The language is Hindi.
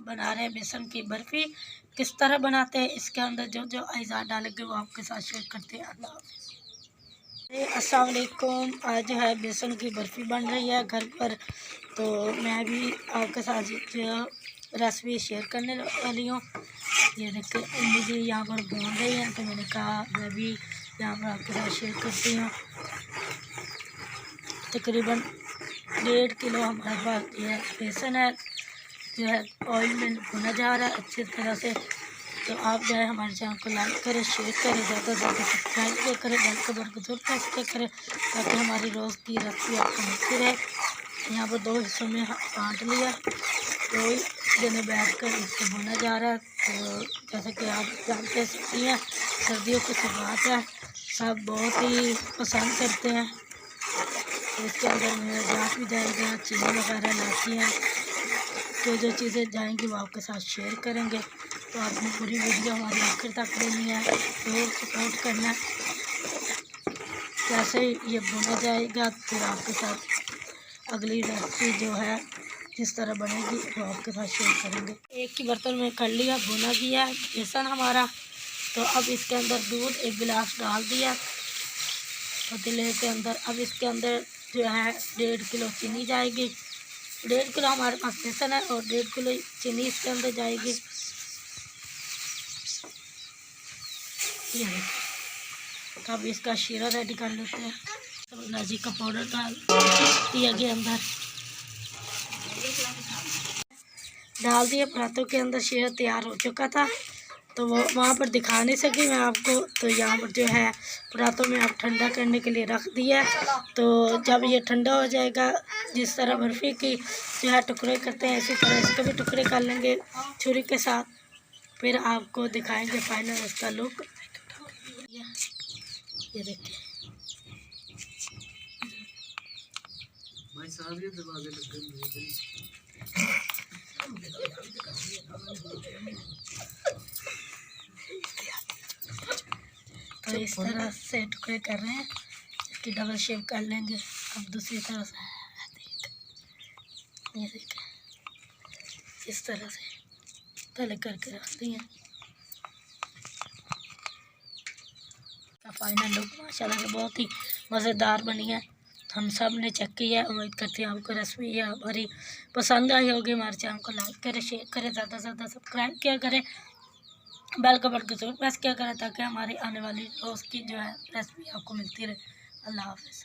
बना रहे हैं बेसन की बर्फ़ी। किस तरह बनाते हैं, इसके अंदर जो जो अज़ा डालेंगे वो आपके साथ शेयर करते हैं। अल्लाह हाफ़िज़। अस्सलाम वालेकुम। आज जो है बेसन की बर्फ़ी बन रही है घर पर, तो मैं भी आपके साथ जो रेसिपी शेयर करने वाली हूँ। ये देखिए अम्मी जी यहाँ पर भून रही हैं, तो मैंने कहा मैं भी यहाँ पर आपके साथ शेयर करती हूँ। तकरीबन 1.5 किलो हमारे पास ये बेसन है, जो है ऑयल में भुना जा रहा है अच्छी तरह से। तो आप जो है हमारे चैनल को लाइक करें, शेयर करें, ज़्यादा से ज़्यादा सब्सक्राइब भी करें, बेल के बटन को ज़रूर प्रेस करें ताकि हमारी रोज़ की रेसिपी आपको मिलती रहे। यहाँ पर 2 हिस्सों में बाँट लिया, 2 जने बैठ कर इसको भुना जा रहा है। तो जैसे कि आप जानते हैं सर्दियों की सौगात है, सब बहुत ही पसंद करते हैं। तो इसके अंदर मेरा जाट भी जाएगा, चीनी वगैरह लाती हैं, जो चीज़ें जाएंगी वो आपके साथ शेयर करेंगे। तो आपने पूरी वीडियो हमारी आखिर तक लेनी है, तो सपोर्ट करना। जैसे ही ये भुना जाएगा फिर आपके साथ अगली रेसिपी जो है जिस तरह बनेगी वो आपके साथ शेयर करेंगे। एक ही बर्तन में कर लिया, भुना किया बेसन हमारा। तो अब इसके अंदर दूध 1 गिलास डाल दिया पतीले के अंदर। अब इसके अंदर जो है 1.5 किलो चीनी जाएगी। 1.5 किलो हमारे पास बेसन है और 1.5 किलो चीनी इसके अंदर जाएगी। तो अब इसका शीरा रेडी कर लेते हैं। तो इलायची का पाउडर डाल दिया गया अंदर, डाल दिया परातों के अंदर। शीरा तैयार हो चुका था, तो वो वहाँ पर दिखा नहीं सकी मैं आपको। तो यहाँ पर जो है परातों में आप ठंडा करने के लिए रख दिया। तो जब ये ठंडा हो जाएगा, जिस तरह बर्फ़ी की जो है टुकड़े करते हैं, इसी तरह इसके भी टुकड़े कर लेंगे छुरी के साथ। फिर आपको दिखाएंगे फाइनल इसका लुक। ये देखिए तो इस तरह से टुकड़े कर रहे हैं, इसकी डबल शेप कर लेंगे। अब दूसरी तरफ से ये देखिए इस तरह से पहले करके रख दिए। फाइनल लुक माशाल्लाह से बहुत ही मज़ेदार बनी है। हम सब ने चेक किया है। उम्मीद करते हैं आपको रेसिपी ये हमारी पसंद आई होगी। हमारे चैनल को लाइक करें, शेयर करें, ज़्यादा से ज़्यादा सब्सक्राइब किया करें, बेल का बटन ज़रूर प्रेस किया करें ताकि हमारी आने वाली रोज़ की जो है रेसिपी आपको मिलती रहे। अल्लाह हाफ़िज़।